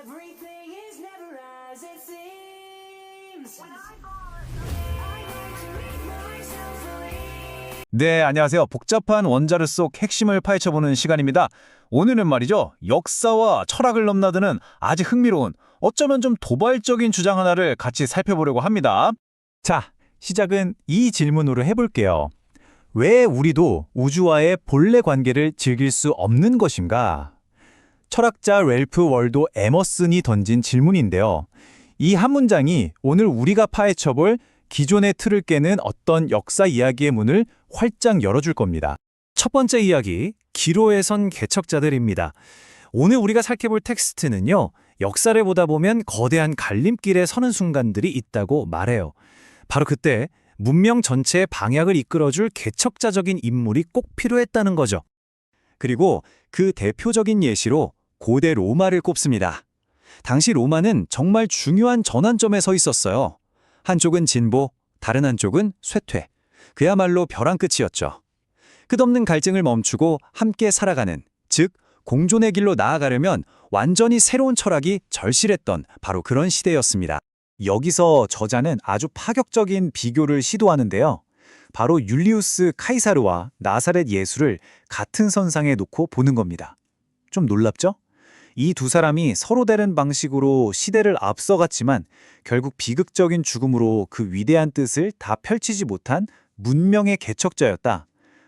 Everything is never as it seems. 네, 안녕하세요. 복잡한 원자력 속 핵심을 파헤쳐보는 시간입니다. 오늘은 말이죠. 역사와 철학을 넘나드는 아주 흥미로운, 어쩌면 좀 도발적인 주장 하나를 같이 살펴보려고 합니다. 자, 시작은 이 질문으로 해볼게요. 왜 우리도 우주와의 본래 관계를 즐길 수 없는 것인가? 철학자 랠프 월도 에머슨이 던진 질문인데요. 이 한 문장이 오늘 우리가 파헤쳐볼 기존의 틀을 깨는 어떤 역사 이야기의 문을 활짝 열어줄 겁니다. 첫 번째 이야기, 기로에 선 개척자들입니다. 오늘 우리가 살펴볼 텍스트는요, 역사를 보다 보면 거대한 갈림길에 서는 순간들이 있다고 말해요. 바로 그때 문명 전체의 방향을 이끌어줄 개척자적인 인물이 꼭 필요했다는 거죠. 그리고 그 대표적인 예시로 고대 로마를 꼽습니다. 당시 로마는 정말 중요한 전환점에 서 있었어요. 한쪽은 진보, 다른 한쪽은 쇠퇴. 그야말로 벼랑 끝이었죠. 끝없는 갈증을 멈추고 함께 살아가는, 즉 공존의 길로 나아가려면 완전히 새로운 철학이 절실했던 바로 그런 시대였습니다. 여기서 저자는 아주 파격적인 비교를 시도하는데요. 바로 율리우스 카이사르와 나사렛 예수를 같은 선상에 놓고 보는 겁니다. 좀 놀랍죠? 이 두 사람이 서로 다른 방식으로 시대를 앞서갔지만 결국 비극적인 죽음으로 그 위대한 뜻을 다 펼치지 못한 문명의 개척자였다.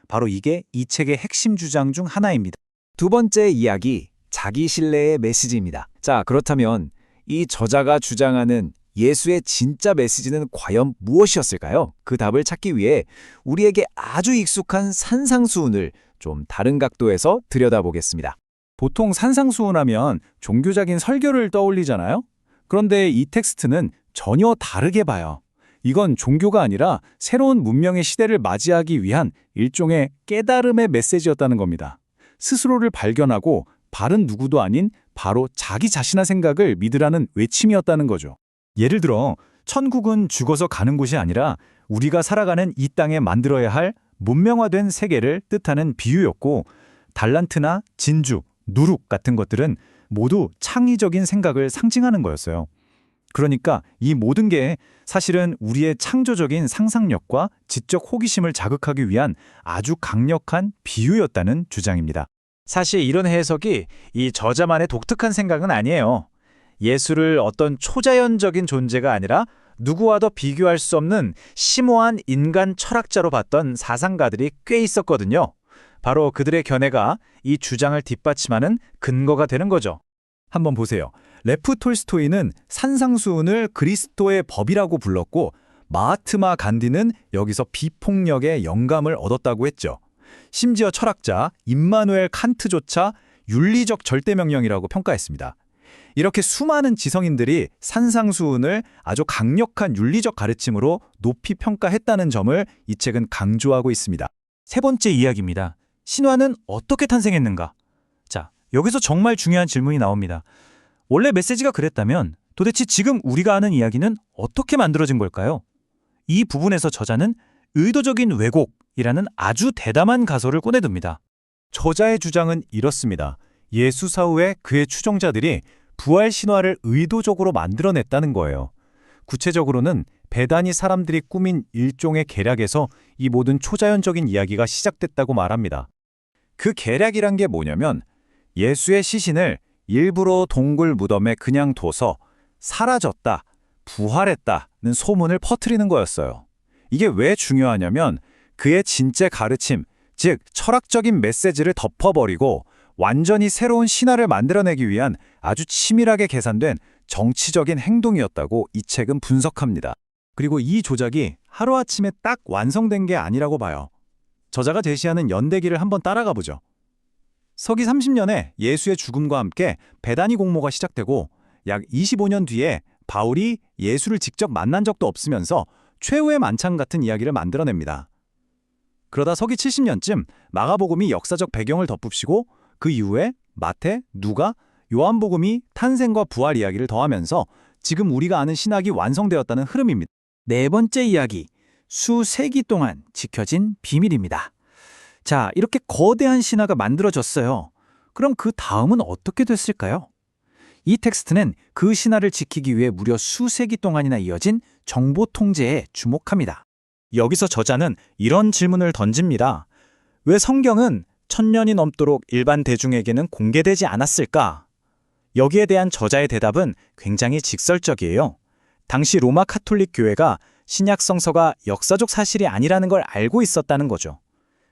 바로 이게 이 책의 핵심 주장 중 하나입니다. 두 번째 이야기, 자기 신뢰의 메시지입니다. 자, 그렇다면 이 저자가 주장하는 예수의 진짜 메시지는 과연 무엇이었을까요? 그 답을 찾기 위해 우리에게 아주 익숙한 산상수훈을 좀 다른 각도에서 들여다보겠습니다. 보통 산상수훈하면 종교적인 설교를 떠올리잖아요? 그런데 이 텍스트는 전혀 다르게 봐요. 이건 종교가 아니라 새로운 문명의 시대를 맞이하기 위한 일종의 깨달음의 메시지였다는 겁니다. 스스로를 발견하고 바른 누구도 아닌 바로 자기 자신의 생각을 믿으라는 외침이었다는 거죠. 예를 들어 천국은 죽어서 가는 곳이 아니라 우리가 살아가는 이 땅에 만들어야 할 문명화된 세계를 뜻하는 비유였고, 달란트나 진주, 누룩 같은 것들은 모두 창의적인 생각을 상징하는 거였어요. 그러니까 이 모든 게 사실은 우리의 창조적인 상상력과 지적 호기심을 자극하기 위한 아주 강력한 비유였다는 주장입니다. 사실 이런 해석이 이 저자만의 독특한 생각은 아니에요. 예수를 어떤 초자연적인 존재가 아니라 누구와도 비교할 수 없는 심오한 인간 철학자로 봤던 사상가들이 꽤 있었거든요. 바로 그들의 견해가 이 주장을 뒷받침하는 근거가 되는 거죠. 한번 보세요. 레프 톨스토이는 산상수훈을 그리스도의 법이라고 불렀고, 마하트마 간디는 여기서 비폭력의 영감을 얻었다고 했죠. 심지어 철학자 임마누엘 칸트조차 윤리적 절대명령이라고 평가했습니다. 이렇게 수많은 지성인들이 산상수훈을 아주 강력한 윤리적 가르침으로 높이 평가했다는 점을 이 책은 강조하고 있습니다. 세 번째 이야기입니다. 신화는 어떻게 탄생했는가? 자, 여기서 정말 중요한 질문이 나옵니다. 원래 메시지가 그랬다면 도대체 지금 우리가 아는 이야기는 어떻게 만들어진 걸까요? 이 부분에서 저자는 의도적인 왜곡이라는 아주 대담한 가설을 꺼내듭니다. 저자의 주장은 이렇습니다. 예수 사후에 그의 추종자들이 부활 신화를 의도적으로 만들어냈다는 거예요. 구체적으로는 배단이 사람들이 꾸민 일종의 계략에서 이 모든 초자연적인 이야기가 시작됐다고 말합니다. 그 계략이란 게 뭐냐면 예수의 시신을 일부러 동굴 무덤에 그냥 둬서 사라졌다, 부활했다는 소문을 퍼뜨리는 거였어요. 이게 왜 중요하냐면 그의 진짜 가르침, 즉 철학적인 메시지를 덮어버리고 완전히 새로운 신화를 만들어내기 위한 아주 치밀하게 계산된 정치적인 행동이었다고 이 책은 분석합니다. 그리고 이 조작이 하루아침에 딱 완성된 게 아니라고 봐요. 저자가 제시하는 연대기를 한번 따라가 보죠. 서기 30년에 예수의 죽음과 함께 베다니 공모가 시작되고 약 25년 뒤에 바울이 예수를 직접 만난 적도 없으면서 최후의 만찬 같은 이야기를 만들어냅니다. 그러다 서기 70년쯤 마가복음이 역사적 배경을 덧붙이고 그 이후에 마태, 누가, 요한복음이 탄생과 부활 이야기를 더하면서 지금 우리가 아는 신학이 완성되었다는 흐름입니다. 네 번째 이야기, 수세기 동안 지켜진 비밀입니다. 자, 이렇게 거대한 신화가 만들어졌어요. 그럼 그 다음은 어떻게 됐을까요? 이 텍스트는 그 신화를 지키기 위해 무려 수세기 동안이나 이어진 정보 통제에 주목합니다. 여기서 저자는 이런 질문을 던집니다. 왜 성경은 1000년이 넘도록 일반 대중에게는 공개되지 않았을까? 여기에 대한 저자의 대답은 굉장히 직설적이에요. 당시 로마 카톨릭 교회가 신약 성서가 역사적 사실이 아니라는 걸 알고 있었다는 거죠.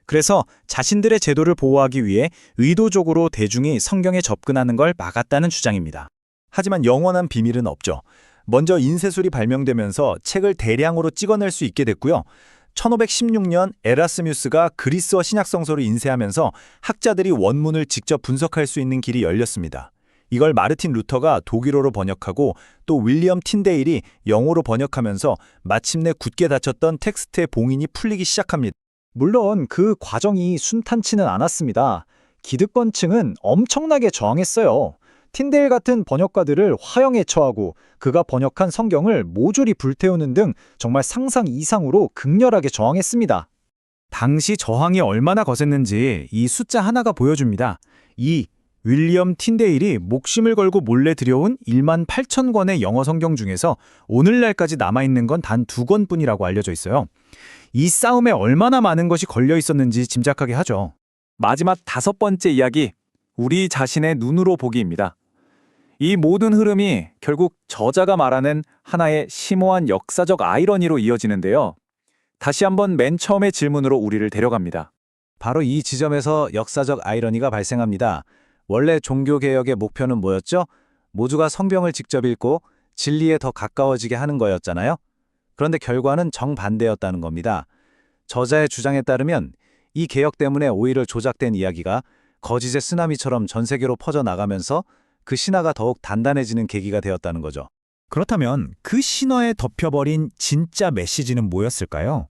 그래서 자신들의 제도를 보호하기 위해 의도적으로 대중이 성경에 접근하는 걸 막았다는 주장입니다. 하지만 영원한 비밀은 없죠. 먼저 인쇄술이 발명되면서 책을 대량으로 찍어낼 수 있게 됐고요. 1516년 에라스뮤스가 그리스어 신약성서를 인쇄하면서 학자들이 원문을 직접 분석할 수 있는 길이 열렸습니다. 이걸 마르틴 루터가 독일어로 번역하고 또 윌리엄 틴데일이 영어로 번역하면서 마침내 굳게 닫혔던 텍스트의 봉인이 풀리기 시작합니다. 물론 그 과정이 순탄치는 않았습니다. 기득권층은 엄청나게 저항했어요. 틴데일 같은 번역가들을 화형에 처하고 그가 번역한 성경을 모조리 불태우는 등 정말 상상 이상으로 극렬하게 저항했습니다. 당시 저항이 얼마나 거셌는지 이 숫자 하나가 보여줍니다. 이 윌리엄 틴데일이 목숨을 걸고 몰래 들여온 18,000권의 영어 성경 중에서 오늘날까지 남아있는 건 단 2권뿐이라고 알려져 있어요. 이 싸움에 얼마나 많은 것이 걸려 있었는지 짐작하게 하죠. 마지막 5번째 이야기, 우리 자신의 눈으로 보기입니다. 이 모든 흐름이 결국 저자가 말하는 하나의 심오한 역사적 아이러니로 이어지는데요. 다시 한번 맨 처음의 질문으로 우리를 데려갑니다. 바로 이 지점에서 역사적 아이러니가 발생합니다. 원래 종교개혁의 목표는 뭐였죠? 모두가 성경을 직접 읽고 진리에 더 가까워지게 하는 거였잖아요. 그런데 결과는 정반대였다는 겁니다. 저자의 주장에 따르면 이 개혁 때문에 오히려 조작된 이야기가 거짓의 쓰나미처럼 전 세계로 퍼져나가면서 그 신화가 더욱 단단해지는 계기가 되었다는 거죠. 그렇다면 그 신화에 덮여버린 진짜 메시지는 뭐였을까요?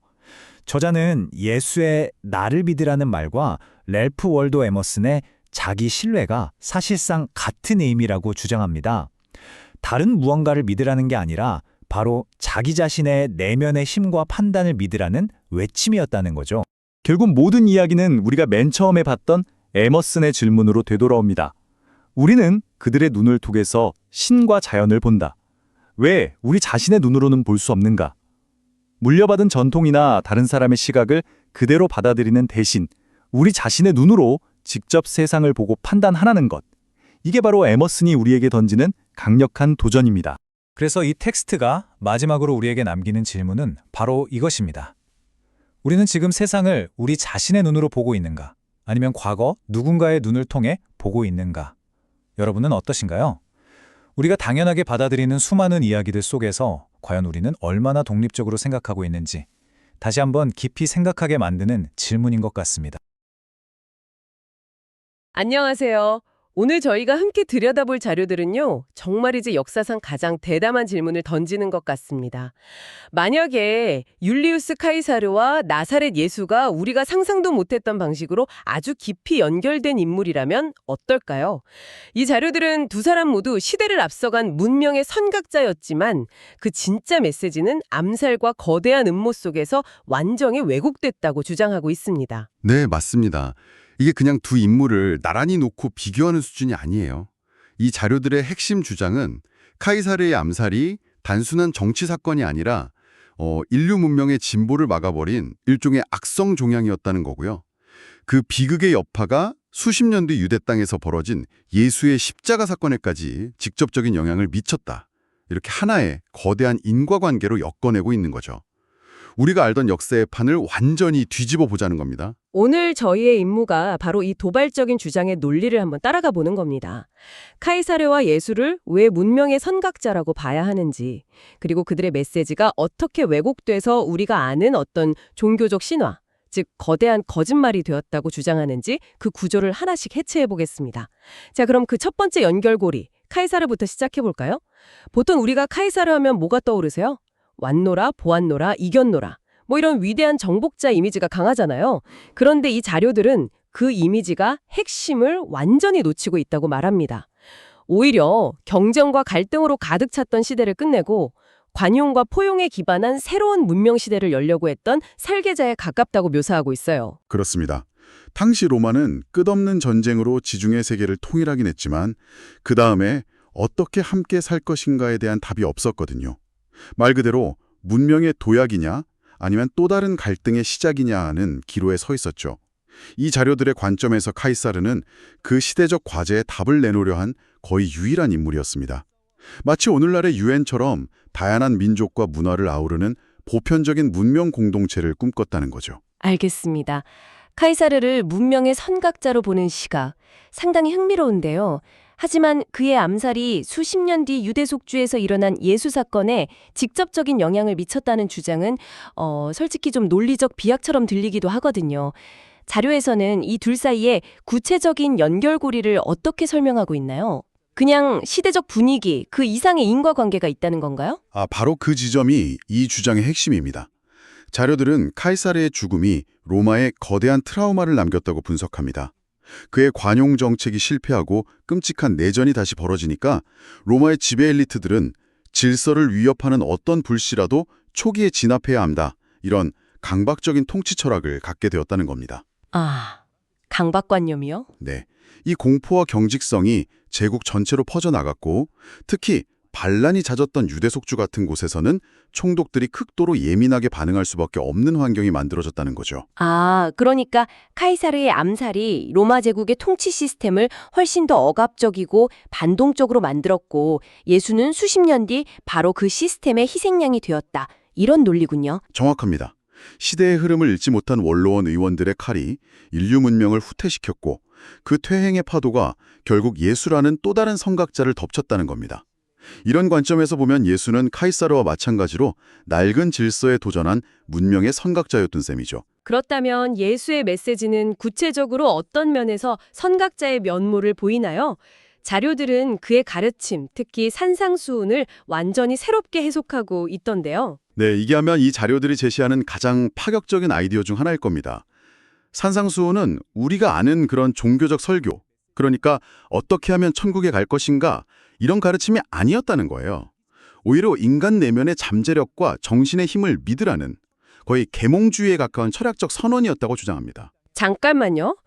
저자는 예수의 나를 믿으라는 말과 랠프 월도 에머슨의 자기 신뢰가 사실상 같은 의미라고 주장합니다. 다른 무언가를 믿으라는 게 아니라 바로 자기 자신의 내면의 힘과 판단을 믿으라는 외침이었다는 거죠. 결국 모든 이야기는 우리가 맨 처음에 봤던 에머슨의 질문으로 되돌아옵니다. 우리는 그들의 눈을 통해서 신과 자연을 본다. 왜 우리 자신의 눈으로는 볼 수 없는가? 물려받은 전통이나 다른 사람의 시각을 그대로 받아들이는 대신 우리 자신의 눈으로 직접 세상을 보고 판단하라는 것. 이게 바로 에머슨이 우리에게 던지는 강력한 도전입니다. 그래서 이 텍스트가 마지막으로 우리에게 남기는 질문은 바로 이것입니다. 우리는 지금 세상을 우리 자신의 눈으로 보고 있는가? 아니면 과거 누군가의 눈을 통해 보고 있는가? 여러분은 어떠신가요? 우리가 당연하게 받아들이는 수많은 이야기들 속에서 과연 우리는 얼마나 독립적으로 생각하고 있는지 다시 한번 깊이 생각하게 만드는 질문인 것 같습니다. 안녕하세요. 오늘 저희가 함께 들여다볼 자료들은요, 정말이지 역사상 가장 대담한 질문을 던지는 것 같습니다. 만약에 율리우스 카이사르와 나사렛 예수가 우리가 상상도 못했던 방식으로 아주 깊이 연결된 인물이라면 어떨까요? 이 자료들은 두 사람 모두 시대를 앞서간 문명의 선각자였지만 그 진짜 메시지는 암살과 거대한 음모 속에서 완전히 왜곡됐다고 주장하고 있습니다. 네, 맞습니다. 이게 그냥 두 인물을 나란히 놓고 비교하는 수준이 아니에요. 이 자료들의 핵심 주장은 카이사르의 암살이 단순한 정치 사건이 아니라 인류 문명의 진보를 막아버린 일종의 악성 종양이었다는 거고요. 그 비극의 여파가 수십 년 뒤 유대 땅에서 벌어진 예수의 십자가 사건에까지 직접적인 영향을 미쳤다. 이렇게 하나의 거대한 인과관계로 엮어내고 있는 거죠. 우리가 알던 역사의 판을 완전히 뒤집어 보자는 겁니다. 오늘 저희의 임무가 바로 이 도발적인 주장의 논리를 한번 따라가 보는 겁니다. 카이사르와 예수를 왜 문명의 선각자라고 봐야 하는지, 그리고 그들의 메시지가 어떻게 왜곡돼서 우리가 아는 어떤 종교적 신화, 즉 거대한 거짓말이 되었다고 주장하는지 그 구조를 하나씩 해체해 보겠습니다. 자, 그럼 그 첫 번째 연결고리, 카이사르부터 시작해 볼까요? 보통 우리가 카이사르 하면 뭐가 떠오르세요? 왔노라, 보았노라, 이겼노라. 뭐 이런 위대한 정복자 이미지가 강하잖아요. 그런데 이 자료들은 그 이미지가 핵심을 완전히 놓치고 있다고 말합니다. 오히려 경쟁과 갈등으로 가득 찼던 시대를 끝내고 관용과 포용에 기반한 새로운 문명 시대를 열려고 했던 설계자에 가깝다고 묘사하고 있어요. 그렇습니다. 당시 로마는 끝없는 전쟁으로 지중해 세계를 통일하긴 했지만 그 다음에 어떻게 함께 살 것인가에 대한 답이 없었거든요. 말 그대로 문명의 도약이냐 아니면 또 다른 갈등의 시작이냐는 기로에 서 있었죠. 이 자료들의 관점에서 카이사르는 그 시대적 과제에 답을 내놓으려 한 거의 유일한 인물이었습니다. 마치 오늘날의 유엔처럼 다양한 민족과 문화를 아우르는 보편적인 문명 공동체를 꿈꿨다는 거죠. 알겠습니다. 카이사르를 문명의 선각자로 보는 시각, 상당히 흥미로운데요. 하지만 그의 암살이 수십 년 뒤 유대 속주에서 일어난 예수 사건에 직접적인 영향을 미쳤다는 주장은 솔직히 좀 논리적 비약처럼 들리기도 하거든요. 자료에서는 이 둘 사이에 구체적인 연결고리를 어떻게 설명하고 있나요? 그냥 시대적 분위기, 그 이상의 인과관계가 있다는 건가요? 바로 그 지점이 이 주장의 핵심입니다. 자료들은 카이사르의 죽음이 로마에 거대한 트라우마를 남겼다고 분석합니다. 그의 관용 정책이 실패하고 끔찍한 내전이 다시 벌어지니까 로마의 지배 엘리트들은 질서를 위협하는 어떤 불씨라도 초기에 진압해야 한다. 이런 강박적인 통치 철학을 갖게 되었다는 겁니다. 강박관념이요? 네, 이 공포와 경직성이 제국 전체로 퍼져나갔고 특히 반란이 잦았던 유대 속주 같은 곳에서는 총독들이 극도로 예민하게 반응할 수밖에 없는 환경이 만들어졌다는 거죠. 그러니까 카이사르의 암살이 로마 제국의 통치 시스템을 훨씬 더 억압적이고 반동적으로 만들었고 예수는 수십 년 뒤 바로 그 시스템의 희생양이 되었다. 이런 논리군요. 정확합니다. 시대의 흐름을 읽지 못한 원로원 의원들의 칼이 인류 문명을 후퇴시켰고 그 퇴행의 파도가 결국 예수라는 또 다른 선각자를 덮쳤다는 겁니다. 이런 관점에서 보면 예수는 카이사르와 마찬가지로 낡은 질서에 도전한 문명의 선각자였던 셈이죠. 그렇다면 예수의 메시지는 구체적으로 어떤 면에서 선각자의 면모를 보이나요? 자료들은 그의 가르침, 특히 산상수훈을 완전히 새롭게 해석하고 있던데요. 네, 이게 하면 이 자료들이 제시하는 가장 파격적인 아이디어 중 하나일 겁니다. 산상수훈은 우리가 아는 그런 종교적 설교, 그러니까 어떻게 하면 천국에 갈 것인가 이런 가르침이 아니었다는 거예요. 오히려 인간 내면의 잠재력과 정신의 힘을 믿으라는 거의 계몽주의에 가까운 철학적 선언이었다고 주장합니다. 잠깐만요.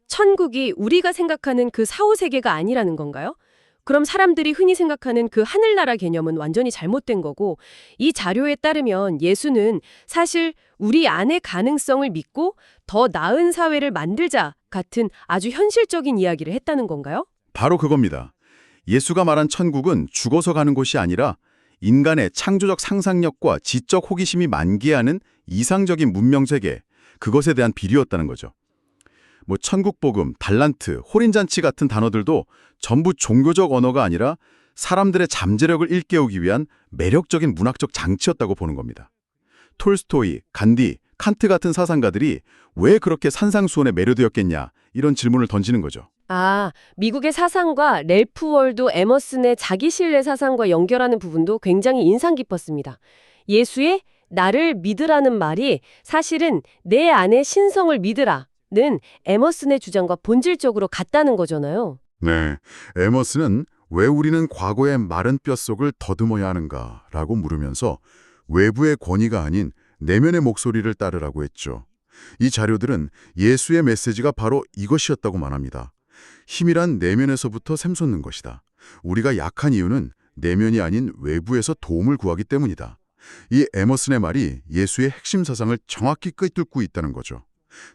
천국이 우리가 생각하는 그 사후세계가 아니라는 건가요? 그럼 사람들이 흔히 생각하는 그 하늘나라 개념은 완전히 잘못된 거고 이 자료에 따르면 예수는 사실 우리 안의 가능성을 믿고 더 나은 사회를 만들자 같은 아주 현실적인 이야기를 했다는 건가요? 바로 그겁니다. 예수가 말한 천국은 죽어서 가는 곳이 아니라 인간의 창조적 상상력과 지적 호기심이 만개하는 이상적인 문명세계, 그것에 대한 비유였다는 거죠. 천국복음, 달란트, 호린잔치 같은 단어들도 전부 종교적 언어가 아니라 사람들의 잠재력을 일깨우기 위한 매력적인 문학적 장치였다고 보는 겁니다. 톨스토이, 간디, 칸트 같은 사상가들이 왜 그렇게 산상수훈에 매료되었겠냐 이런 질문을 던지는 거죠. 미국의 사상과 랠프 월도 에머슨의 자기신뢰 사상과 연결하는 부분도 굉장히 인상 깊었습니다. 예수의 나를 믿으라는 말이 사실은 내 안의 신성을 믿으라 는 에머슨의 주장과 본질적으로 같다는 거잖아요. 네, 에머슨은 왜 우리는 과거의 마른 뼛속을 더듬어야 하는가라고 물으면서 외부의 권위가 아닌 내면의 목소리를 따르라고 했죠. 이 자료들은 예수의 메시지가 바로 이것이었다고 말합니다. 힘이란 내면에서부터 샘솟는 것이다. 우리가 약한 이유는 내면이 아닌 외부에서 도움을 구하기 때문이다. 이 에머슨의 말이 예수의 핵심 사상을 정확히 꿰뚫고 있다는 거죠.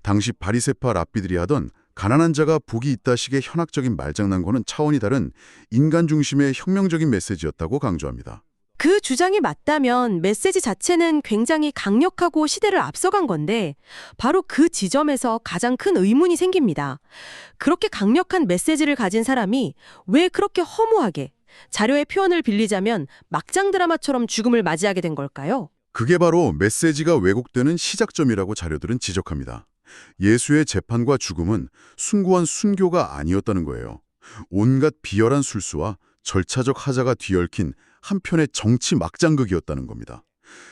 당시 바리새파 랍비들이 하던 가난한 자가 복이 있다식의 현학적인 말장난과는 차원이 다른 인간 중심의 혁명적인 메시지였다고 강조합니다. 그 주장이 맞다면 메시지 자체는 굉장히 강력하고 시대를 앞서간 건데 바로 그 지점에서 가장 큰 의문이 생깁니다. 그렇게 강력한 메시지를 가진 사람이 왜 그렇게 허무하게, 자료의 표현을 빌리자면 막장 드라마처럼 죽음을 맞이하게 된 걸까요? 그게 바로 메시지가 왜곡되는 시작점이라고 자료들은 지적합니다. 예수의 재판과 죽음은 숭고한 순교가 아니었다는 거예요. 온갖 비열한 술수와 절차적 하자가 뒤얽힌 한편의 정치 막장극이었다는 겁니다.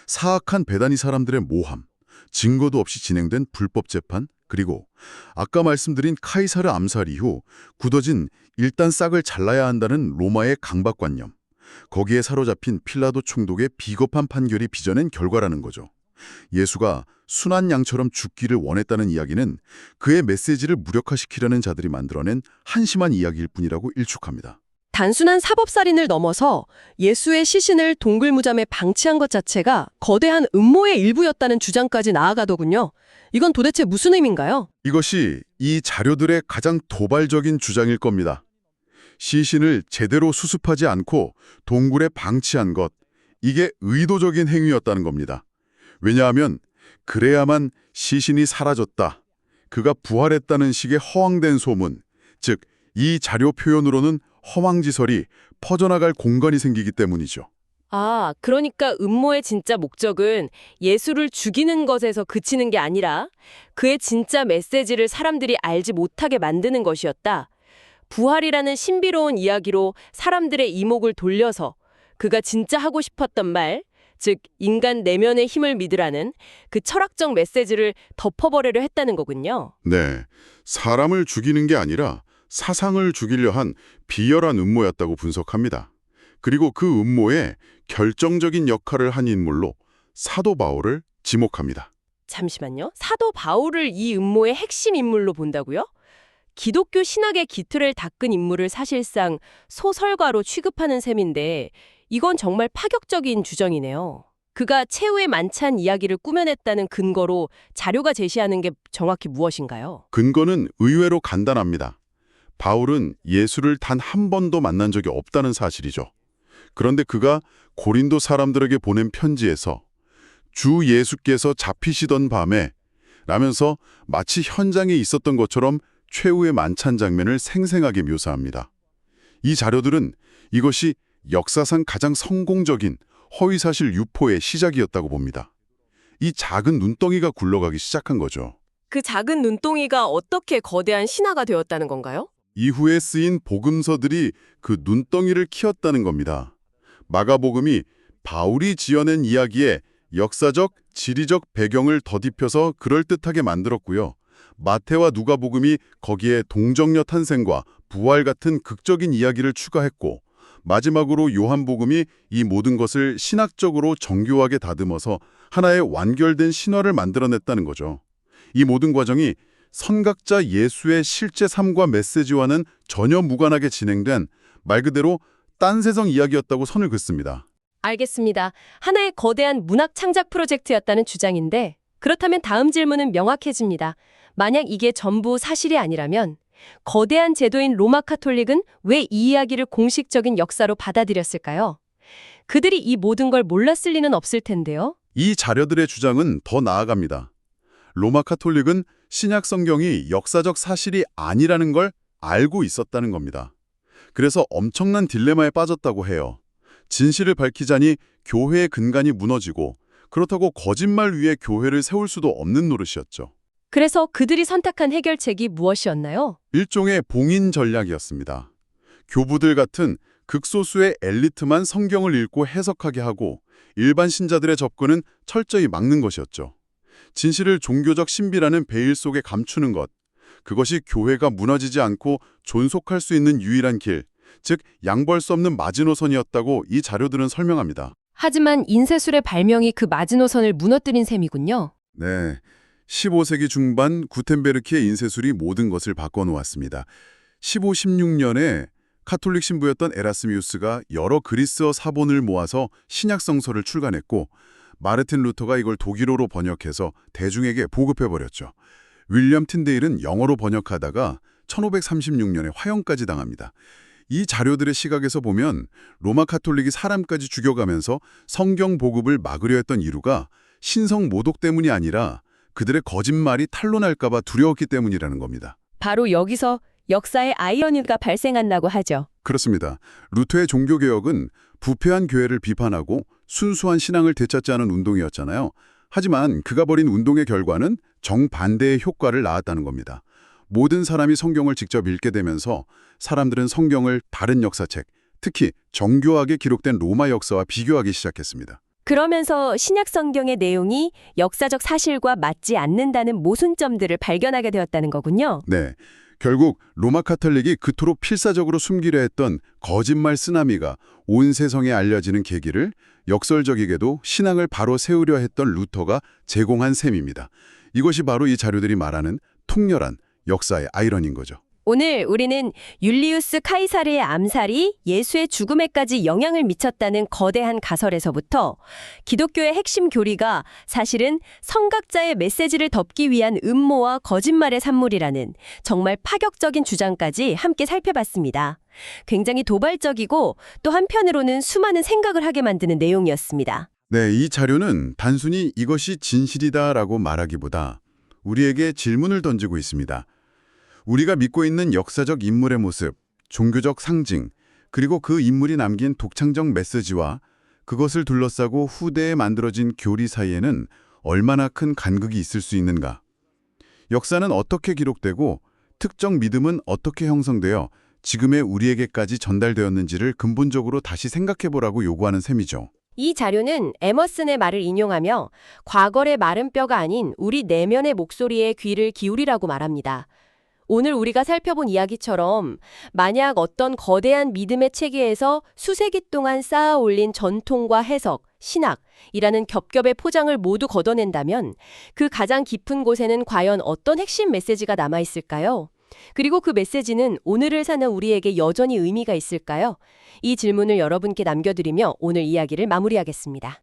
사악한 베다니 사람들의 모함, 증거도 없이 진행된 불법 재판, 그리고 아까 말씀드린 카이사르 암살 이후 굳어진 일단 싹을 잘라야 한다는 로마의 강박관념, 거기에 사로잡힌 필라도 총독의 비겁한 판결이 빚어낸 결과라는 거죠. 예수가 순한 양처럼 죽기를 원했다는 이야기는 그의 메시지를 무력화시키려는 자들이 만들어낸 한심한 이야기일 뿐이라고 일축합니다. 단순한 사법살인을 넘어서 예수의 시신을 동굴무잠에 방치한 것 자체가 거대한 음모의 일부였다는 주장까지 나아가더군요. 이건 도대체 무슨 의미인가요? 이것이 이 자료들의 가장 도발적인 주장일 겁니다. 시신을 제대로 수습하지 않고 동굴에 방치한 것, 이게 의도적인 행위였다는 겁니다. 왜냐하면 그래야만 시신이 사라졌다, 그가 부활했다는 식의 허황된 소문, 즉 이 자료 표현으로는 허황지설이 퍼져나갈 공간이 생기기 때문이죠. 아, 그러니까 음모의 진짜 목적은 예수를 죽이는 것에서 그치는 게 아니라 그의 진짜 메시지를 사람들이 알지 못하게 만드는 것이었다. 부활이라는 신비로운 이야기로 사람들의 이목을 돌려서 그가 진짜 하고 싶었던 말, 즉 인간 내면의 힘을 믿으라는 그 철학적 메시지를 덮어버리려 했다는 거군요. 네, 사람을 죽이는 게 아니라 사상을 죽이려 한 비열한 음모였다고 분석합니다. 그리고 그 음모에 결정적인 역할을 한 인물로 사도 바울을 지목합니다. 잠시만요. 사도 바울을 이 음모의 핵심 인물로 본다고요? 기독교 신학의 기틀을 닦은 인물을 사실상 소설가로 취급하는 셈인데 이건 정말 파격적인 주장이네요. 그가 최후의 만찬 이야기를 꾸며냈다는 근거로 자료가 제시하는 게 정확히 무엇인가요? 근거는 의외로 간단합니다. 바울은 예수를 단 한 번도 만난 적이 없다는 사실이죠. 그런데 그가 고린도 사람들에게 보낸 편지에서 주 예수께서 잡히시던 밤에 라면서 마치 현장에 있었던 것처럼 최후의 만찬 장면을 생생하게 묘사합니다. 이 자료들은 이것이 역사상 가장 성공적인 허위사실 유포의 시작이었다고 봅니다. 이 작은 눈덩이가 굴러가기 시작한 거죠. 그 작은 눈동이가 어떻게 거대한 신화가 되었다는 건가요? 이후에 쓰인 복음서들이 그 눈덩이를 키웠다는 겁니다. 마가복음이 바울이 지어낸 이야기에 역사적, 지리적 배경을 덧입혀서 그럴듯하게 만들었고요. 마태와 누가복음이 거기에 동정녀 탄생과 부활 같은 극적인 이야기를 추가했고, 마지막으로 요한복음이 이 모든 것을 신학적으로 정교하게 다듬어서 하나의 완결된 신화를 만들어냈다는 거죠. 이 모든 과정이 선각자 예수의 실제 삶과 메시지와는 전혀 무관하게 진행된 말 그대로 딴세상 이야기였다고 선을 긋습니다. 알겠습니다. 하나의 거대한 문학 창작 프로젝트였다는 주장인데 그렇다면 다음 질문은 명확해집니다. 만약 이게 전부 사실이 아니라면 거대한 제도인 로마 카톨릭은 왜 이 이야기를 공식적인 역사로 받아들였을까요? 그들이 이 모든 걸 몰랐을 리는 없을 텐데요. 이 자료들의 주장은 더 나아갑니다. 로마 카톨릭은 신약 성경이 역사적 사실이 아니라는 걸 알고 있었다는 겁니다. 그래서 엄청난 딜레마에 빠졌다고 해요. 진실을 밝히자니 교회의 근간이 무너지고 그렇다고 거짓말 위에 교회를 세울 수도 없는 노릇이었죠. 그래서 그들이 선택한 해결책이 무엇이었나요? 일종의 봉인 전략이었습니다. 교부들 같은 극소수의 엘리트만 성경을 읽고 해석하게 하고 일반 신자들의 접근은 철저히 막는 것이었죠. 진실을 종교적 신비라는 베일 속에 감추는 것, 그것이 교회가 무너지지 않고 존속할 수 있는 유일한 길, 즉 양보할 수 없는 마지노선이었다고 이 자료들은 설명합니다. 하지만 인쇄술의 발명이 그 마지노선을 무너뜨린 셈이군요. 네, 15세기 중반 구텐베르크의 인쇄술이 모든 것을 바꿔놓았습니다. 15, 16년에 카톨릭 신부였던 에라스미우스가 여러 그리스어 사본을 모아서 신약성서를 출간했고 마르틴 루터가 이걸 독일어로 번역해서 대중에게 보급해버렸죠. 윌리엄 틴데일은 영어로 번역하다가 1536년에 화형까지 당합니다. 이 자료들의 시각에서 보면 로마 카톨릭이 사람까지 죽여가면서 성경 보급을 막으려 했던 이유가 신성 모독 때문이 아니라 그들의 거짓말이 탄로날까 봐 두려웠기 때문이라는 겁니다. 바로 여기서 역사의 아이러니가 발생한다고 하죠. 그렇습니다. 루터의 종교개혁은 부패한 교회를 비판하고 순수한 신앙을 되찾지 않은 운동이었잖아요. 하지만 그가 벌인 운동의 결과는 정반대의 효과를 낳았다는 겁니다. 모든 사람이 성경을 직접 읽게 되면서 사람들은 성경을 다른 역사책, 특히 정교하게 기록된 로마 역사와 비교하기 시작했습니다. 그러면서 신약 성경의 내용이 역사적 사실과 맞지 않는다는 모순점들을 발견하게 되었다는 거군요. 네, 결국 로마 카톨릭이 그토록 필사적으로 숨기려 했던 거짓말 쓰나미가 온 세상에 알려지는 계기를 역설적이게도 신앙을 바로 세우려 했던 루터가 제공한 셈입니다. 이것이 바로 이 자료들이 말하는 통렬한 역사의 아이러니인 거죠. 오늘 우리는 율리우스 카이사르의 암살이 예수의 죽음에까지 영향을 미쳤다는 거대한 가설에서부터 기독교의 핵심 교리가 사실은 선각자의 메시지를 덮기 위한 음모와 거짓말의 산물이라는 정말 파격적인 주장까지 함께 살펴봤습니다. 굉장히 도발적이고 또 한편으로는 수많은 생각을 하게 만드는 내용이었습니다. 네, 이 자료는 단순히 이것이 진실이다라고 말하기보다 우리에게 질문을 던지고 있습니다. 우리가 믿고 있는 역사적 인물의 모습, 종교적 상징, 그리고 그 인물이 남긴 독창적 메시지와 그것을 둘러싸고 후대에 만들어진 교리 사이에는 얼마나 큰 간극이 있을 수 있는가? 역사는 어떻게 기록되고 특정 믿음은 어떻게 형성되어 지금의 우리에게까지 전달되었는지를 근본적으로 다시 생각해보라고 요구하는 셈이죠. 이 자료는 에머슨의 말을 인용하며 과거의 마른 뼈가 아닌 우리 내면의 목소리에 귀를 기울이라고 말합니다. 오늘 우리가 살펴본 이야기처럼 만약 어떤 거대한 믿음의 체계에서 수세기 동안 쌓아 올린 전통과 해석, 신학이라는 겹겹의 포장을 모두 걷어낸다면 그 가장 깊은 곳에는 과연 어떤 핵심 메시지가 남아있을까요? 그리고 그 메시지는 오늘을 사는 우리에게 여전히 의미가 있을까요? 이 질문을 여러분께 남겨드리며 오늘 이야기를 마무리하겠습니다.